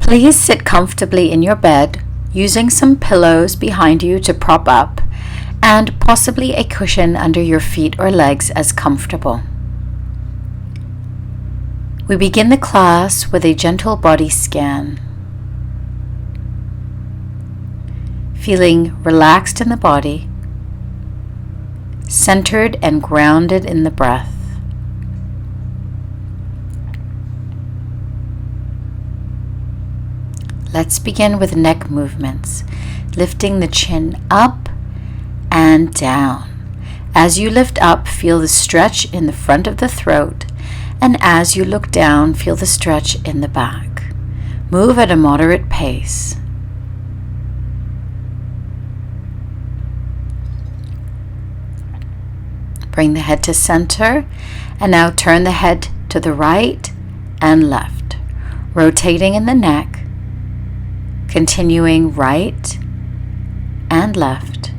Please sit comfortably in your bed, using some pillows behind you to prop up, and possibly a cushion under your feet or legs as comfortable. We begin the class with a gentle body scan. Feeling relaxed in the body, centered and grounded in the breath. Let's begin with neck movements, lifting the chin up and down. As you lift up, feel the stretch in the front of the throat, and as you look down, feel the stretch in the back. Move at a moderate pace. Bring the head to center, and now turn the head to the right and left, rotating in the neck, continuing right and left,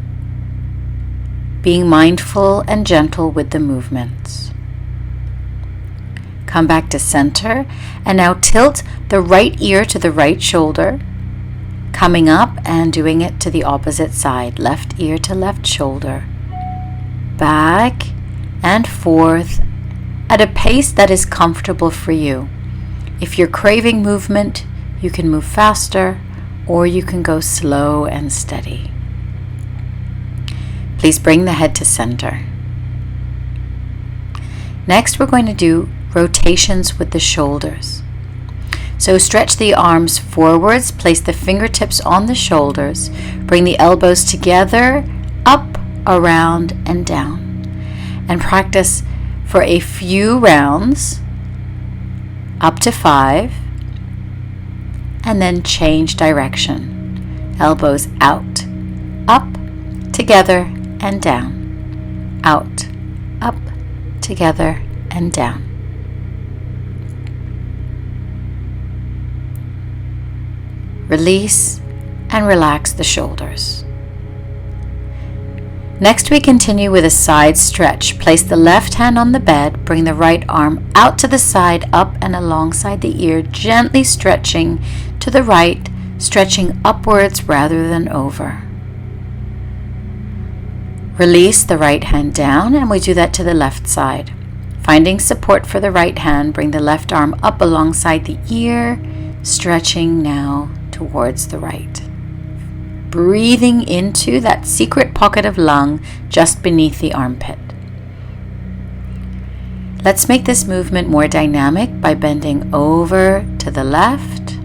being mindful and gentle with the movements. Come back to center, and now tilt the right ear to the right shoulder, coming up and doing it to the opposite side, left ear to left shoulder, back and forth at a pace that is comfortable for you. If you're craving movement, you can move faster, or you can go slow and steady. Please bring the head to center. Next, we're going to do rotations with the shoulders. So stretch the arms forwards, place the fingertips on the shoulders, bring the elbows together, up, around, and down. And practice for a few rounds, up to 5, and then change direction. Elbows out, up, together, and down. Out, up, together, and down. Release and relax the shoulders. Next, we continue with a side stretch. Place the left hand on the bed, bring the right arm out to the side, up and alongside the ear, gently stretching to the right, stretching upwards rather than over. Release the right hand down, and we do that to the left side. Finding support for the right hand, bring the left arm up alongside the ear, stretching now towards the right. Breathing into that secret pocket of lung just beneath the armpit. Let's make this movement more dynamic by bending over to the left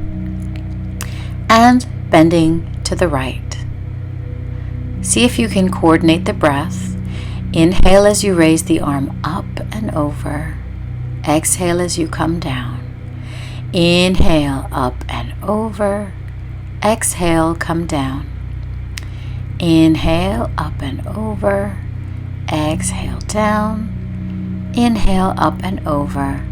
and bending to the right. See if you can coordinate the breath. Inhale as you raise the arm up and over. Exhale as you come down. Inhale, up and over. Exhale, come down. Inhale, up and over. Exhale, down. Inhale, up and over.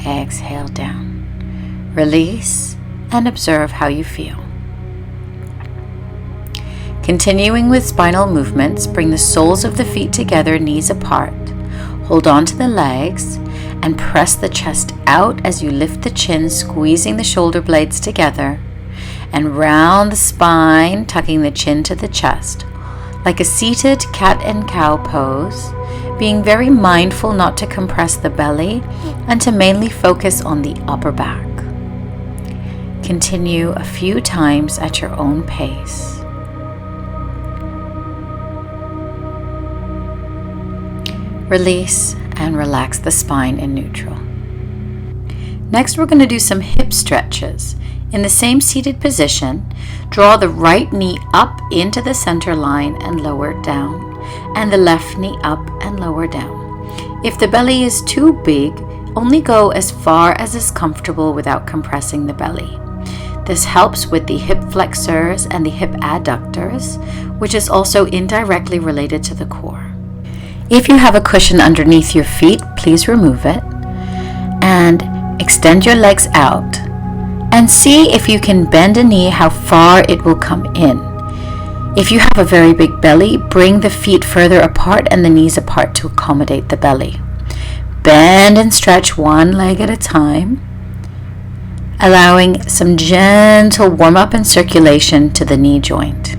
Exhale, down. Release and observe how you feel. Continuing with spinal movements, bring the soles of the feet together, knees apart. Hold on to the legs and press the chest out as you lift the chin, squeezing the shoulder blades together, and round the spine, tucking the chin to the chest, like a seated cat and cow pose, being very mindful not to compress the belly and to mainly focus on the upper back. Continue a few times at your own pace. Release and relax the spine in neutral. Next, we're going to do some hip stretches. In the same seated position, draw the right knee up into the center line and lower down, and the left knee up and lower down. If the belly is too big, only go as far as is comfortable without compressing the belly. This helps with the hip flexors and the hip adductors, which is also indirectly related to the core. If you have a cushion underneath your feet, please remove it and extend your legs out. And see if you can bend a knee, how far it will come in. If you have a very big belly, bring the feet further apart and the knees apart to accommodate the belly. Bend and stretch one leg at a time. allowing some gentle warm-up and circulation to the knee joint.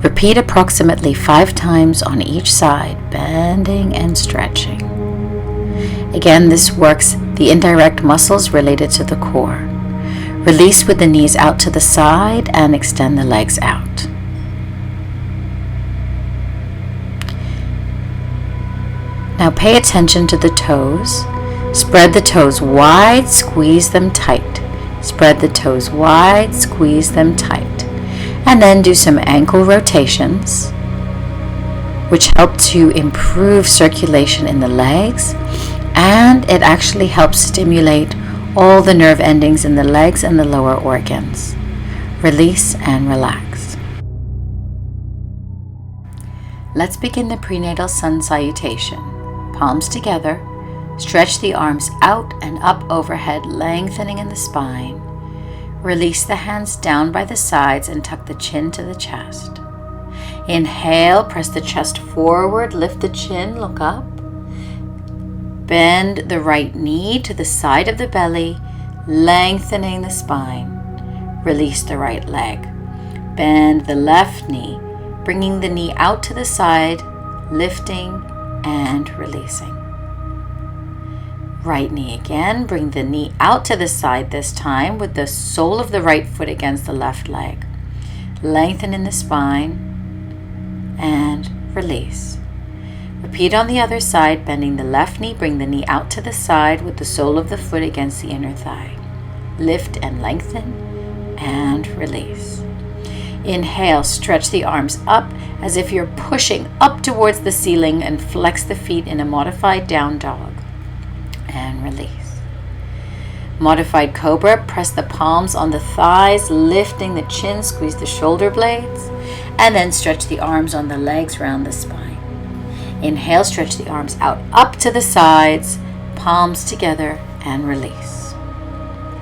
Repeat approximately 5 times on each side, bending and stretching. Again, this works the indirect muscles related to the core. Release with the knees out to the side and extend the legs out. Now pay attention to the toes. Spread the toes wide, squeeze them tight. Spread the toes wide, squeeze them tight. And then do some ankle rotations, which help to improve circulation in the legs, and it actually helps stimulate all the nerve endings in the legs and the lower organs. Release and relax. Let's begin the prenatal sun salutation. Palms together, stretch the arms out and up overhead, lengthening in the spine. Release the hands down by the sides and tuck the chin to the chest. Inhale, press the chest forward, lift the chin, look up. Bend the right knee to the side of the belly, lengthening the spine. Release the right leg. Bend the left knee, bringing the knee out to the side, lifting and releasing. Right knee again, bring the knee out to the side this time with the sole of the right foot against the left leg. Lengthen in the spine and release. Repeat on the other side, bending the left knee, bring the knee out to the side with the sole of the foot against the inner thigh. Lift and lengthen and release. Inhale, stretch the arms up as if you're pushing up towards the ceiling and flex the feet in a modified down dog. And release. Modified cobra, press the palms on the thighs, lifting the chin, squeeze the shoulder blades, and then stretch the arms on the legs round the spine. Inhale, stretch the arms out up to the sides, palms together, and release.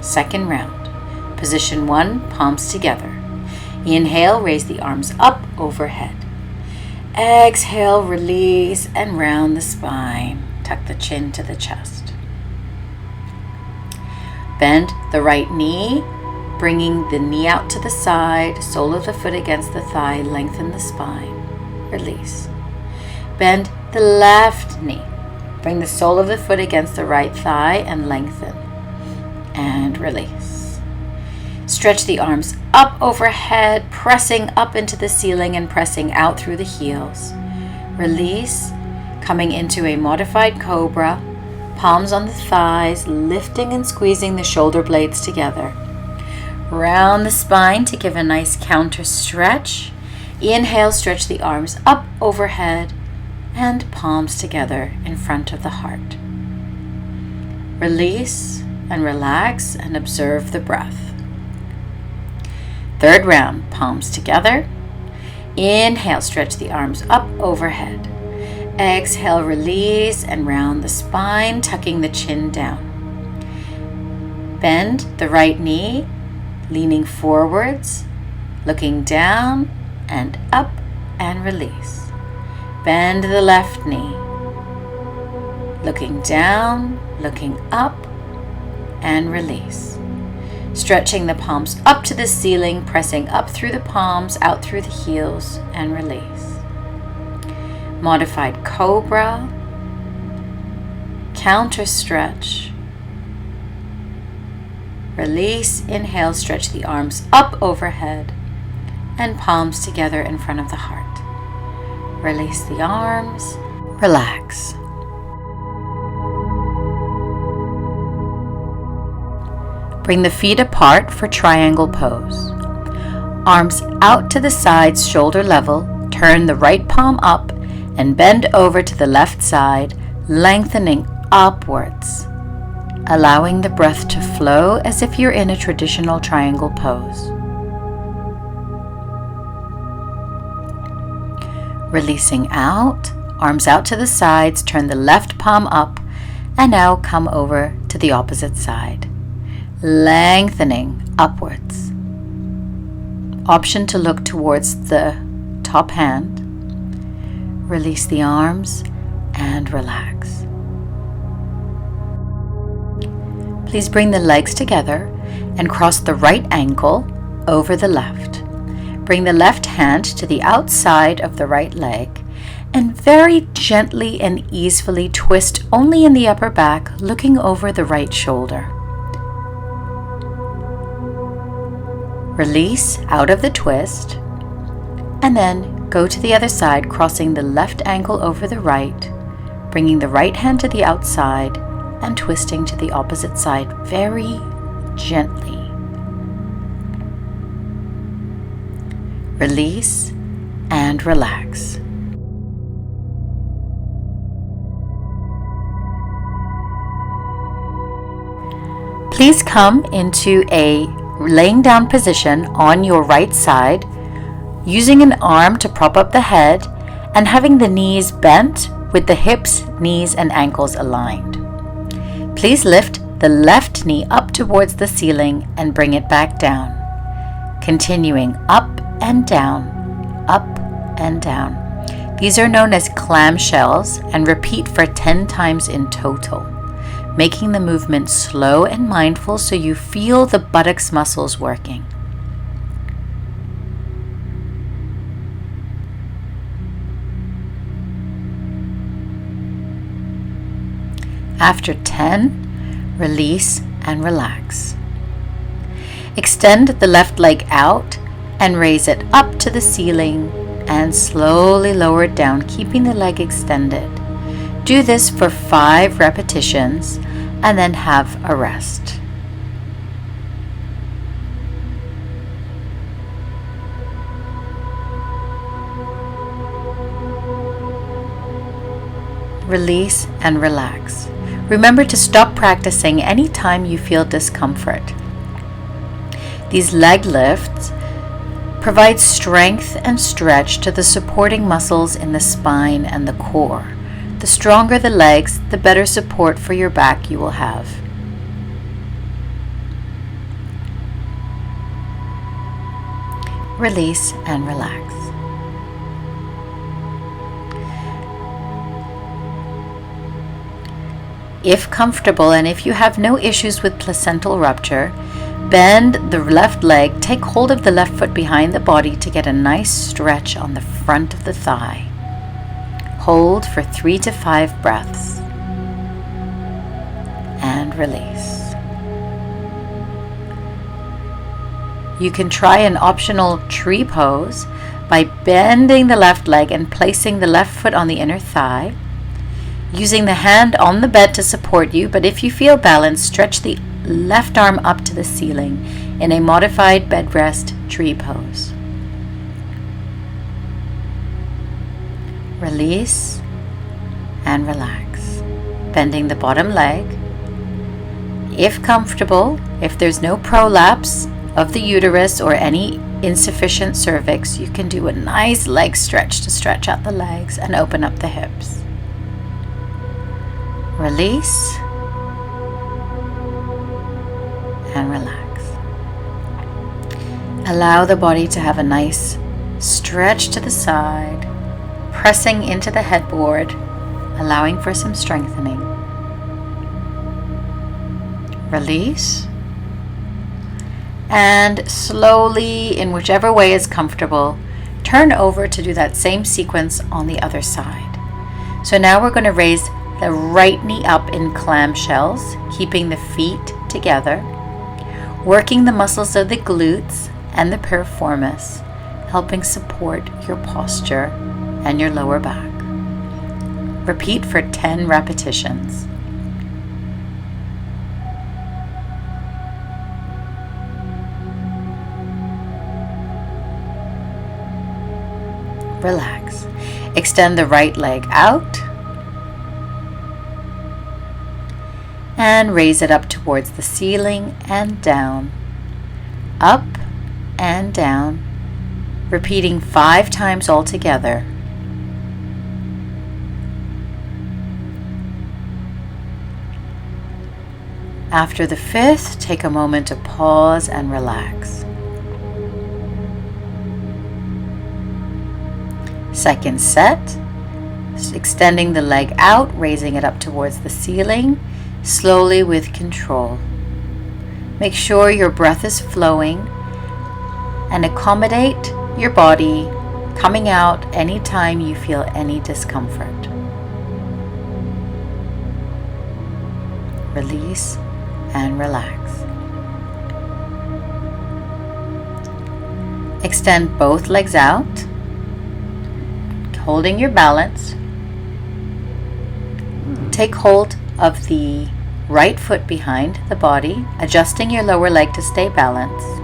Second round. Position 1, palms together. Inhale, raise the arms up overhead. Exhale, release and round the spine. Tuck the chin to the chest. Bend the right knee, bringing the knee out to the side, sole of the foot against the thigh, lengthen the spine. Release. Bend the left knee. Bring the sole of the foot against the right thigh and lengthen. And release. Stretch the arms up overhead, pressing up into the ceiling and pressing out through the heels. Release, coming into a modified cobra, palms on the thighs, lifting and squeezing the shoulder blades together. Round the spine to give a nice counter stretch. Inhale, stretch the arms up overhead and palms together in front of the heart. Release and relax and observe the breath. Third round, palms together. Inhale, stretch the arms up overhead. Exhale, release and round the spine, tucking the chin down. Bend the right knee, leaning forwards, looking down and up and release. Bend the left knee, looking down, looking up and release. Stretching the palms up to the ceiling, pressing up through the palms, out through the heels, and release. Modified cobra, counter stretch. Release, inhale, stretch the arms up overhead and palms together in front of the heart. Release the arms, relax. Bring the feet apart for triangle pose. Arms out to the sides, shoulder level. Turn the right palm up and bend over to the left side, lengthening upwards, allowing the breath to flow as if you're in a traditional triangle pose. Releasing out, arms out to the sides, turn the left palm up, and now come over to the opposite side. Lengthening upwards. Option to look towards the top hand. Release the arms and relax. Please bring the legs together and cross the right ankle over the left. Bring the left hand to the outside of the right leg and very gently and easily twist only in the upper back, looking over the right shoulder. Release out of the twist and then go to the other side, crossing the left ankle over the right, bringing the right hand to the outside and twisting to the opposite side very gently. Release and relax. Please come into a laying down position on your right side, using an arm to prop up the head and having the knees bent with the hips, knees, and ankles aligned. Please lift the left knee up towards the ceiling and bring it back down, continuing up and down, up and down. These are known as clamshells and repeat for 10 times in total, making the movement slow and mindful so you feel the buttocks muscles working. After 10, release and relax. Extend the left leg out and raise it up to the ceiling and slowly lower it down, keeping the leg extended. Do this for 5 repetitions and then have a rest. Release and relax. Remember to stop practicing anytime you feel discomfort. These leg lifts provide strength and stretch to the supporting muscles in the spine and the core. The stronger the legs, the better support for your back you will have. Release and relax. If comfortable and if you have no issues with placental rupture, bend the left leg, take hold of the left foot behind the body to get a nice stretch on the front of the thigh. Hold for 3 to 5 breaths and release. You can try an optional tree pose by bending the left leg and placing the left foot on the inner thigh, using the hand on the bed to support you, but if you feel balanced, stretch the left arm up to the ceiling in a modified bed rest tree pose. Release and relax, bending the bottom leg. If comfortable, if there's no prolapse of the uterus or any insufficient cervix, you can do a nice leg stretch to stretch out the legs and open up the hips. Release and relax. Allow the body to have a nice stretch to the side, pressing into the headboard, allowing for some strengthening. Release. And slowly, in whichever way is comfortable, turn over to do that same sequence on the other side. So now we're going to raise the right knee up in clamshells, keeping the feet together, working the muscles of the glutes and the piriformis, helping support your posture and your lower back. Repeat for 10 repetitions. Relax. Extend the right leg out and raise it up towards the ceiling and down, up and down, repeating 5 times altogether. After the 5th, take a moment to pause and relax. Second set, extending the leg out, raising it up towards the ceiling, slowly with control. Make sure your breath is flowing and accommodate your body coming out anytime you feel any discomfort. Release and relax. Extend both legs out, holding your balance. Take hold of the right foot behind the body, adjusting your lower leg to stay balanced,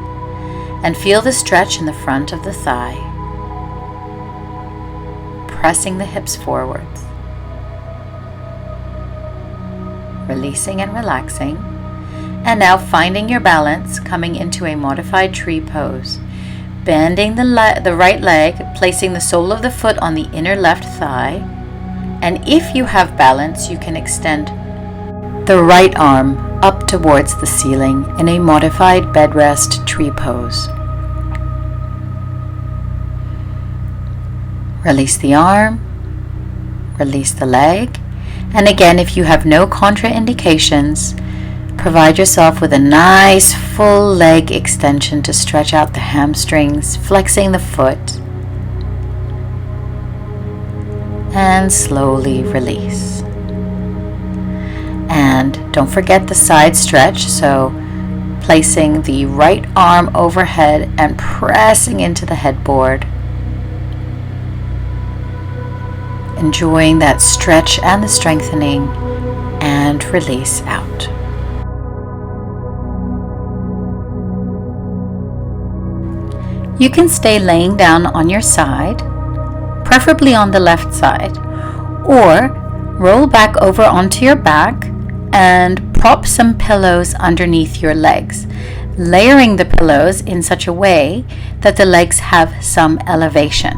and feel the stretch in the front of the thigh, pressing the hips forwards. Releasing and relaxing. And now finding your balance, coming into a modified tree pose. Bending the right leg, placing the sole of the foot on the inner left thigh. And if you have balance, you can extend the right arm up towards the ceiling in a modified bed rest tree pose. Release the arm, release the leg, and again, if you have no contraindications, provide yourself with a nice full leg extension to stretch out the hamstrings, flexing the foot, and slowly release. And don't forget the side stretch, so placing the right arm overhead and pressing into the headboard. Enjoying that stretch and the strengthening, and release out. You can stay laying down on your side, preferably on the left side, or roll back over onto your back and prop some pillows underneath your legs, layering the pillows in such a way that the legs have some elevation.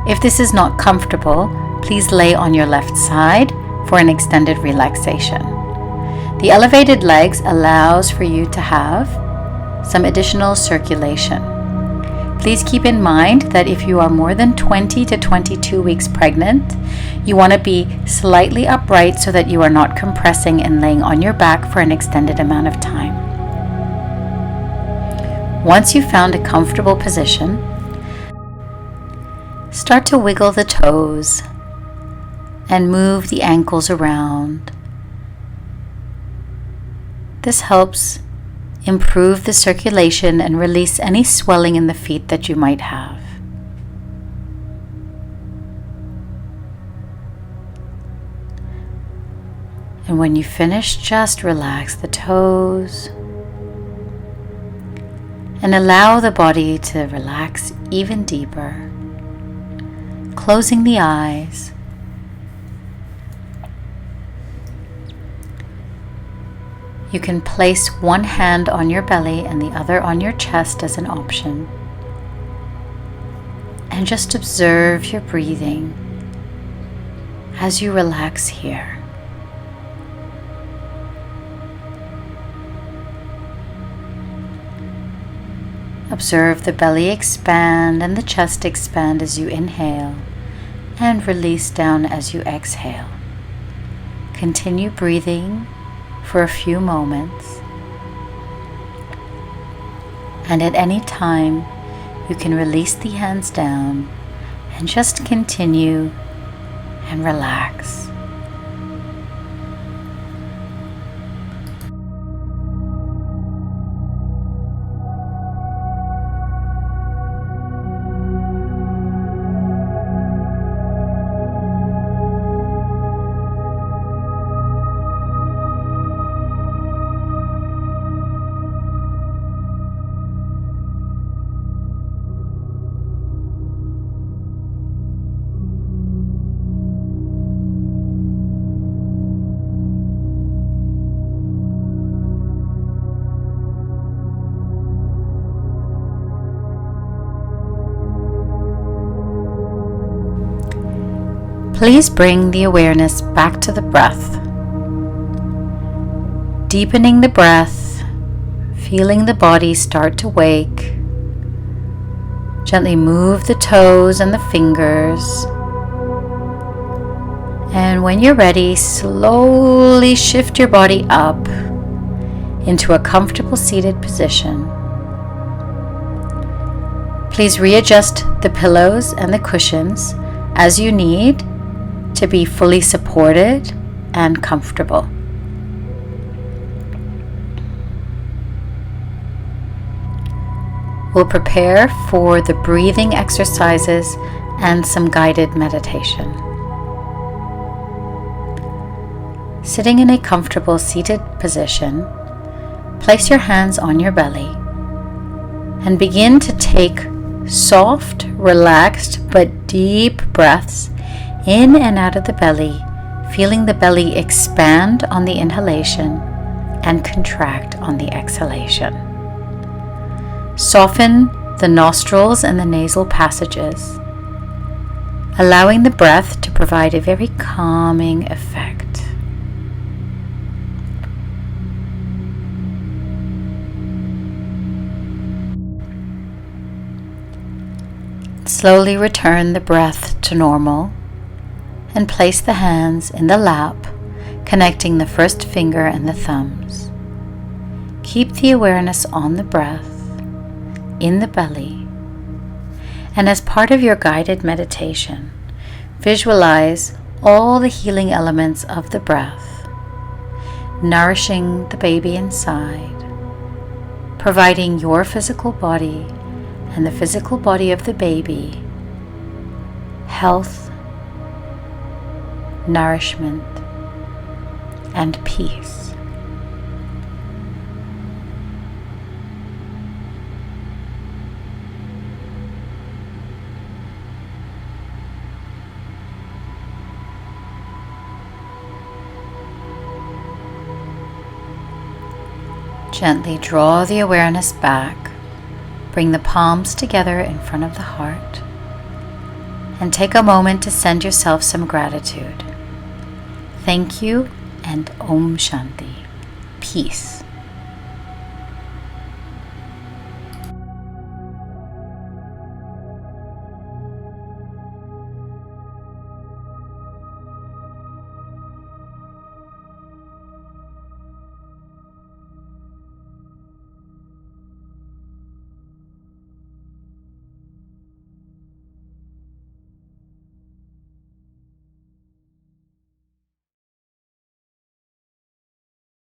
If this is not comfortable, please lay on your left side for an extended relaxation. The elevated legs allows for you to have some additional circulation. Please keep in mind that if you are more than 20 to 22 weeks pregnant, you want to be slightly upright so that you are not compressing and laying on your back for an extended amount of time. Once you've found a comfortable position, start to wiggle the toes and move the ankles around. This helps improve the circulation and release any swelling in the feet that you might have. And when you finish, just relax the toes and allow the body to relax even deeper. Closing the eyes. You can place one hand on your belly and the other on your chest as an option. And just observe your breathing as you relax here. Observe the belly expand and the chest expand as you inhale, and release down as you exhale. Continue breathing for a few moments, and at any time you can release the hands down and just continue and relax. Please bring the awareness back to the breath. Deepening the breath, feeling the body start to wake. Gently move the toes and the fingers. And when you're ready, slowly shift your body up into a comfortable seated position. Please readjust the pillows and the cushions as you need to be fully supported and comfortable. We'll prepare for the breathing exercises and some guided meditation. Sitting in a comfortable seated position, place your hands on your belly and begin to take soft, relaxed, but deep breaths in and out of the belly, feeling the belly expand on the inhalation and contract on the exhalation. Soften the nostrils and the nasal passages, allowing the breath to provide a very calming effect. Slowly return the breath to normal and place the hands in the lap, connecting the first finger and the thumbs. Keep the awareness on the breath, in the belly, and as part of your guided meditation, visualize all the healing elements of the breath, nourishing the baby inside, providing your physical body and the physical body of the baby health, nourishment, and peace. Gently draw the awareness back. Bring the palms together in front of the heart and take a moment to send yourself some gratitude. Thank you and Om Shanti. Peace.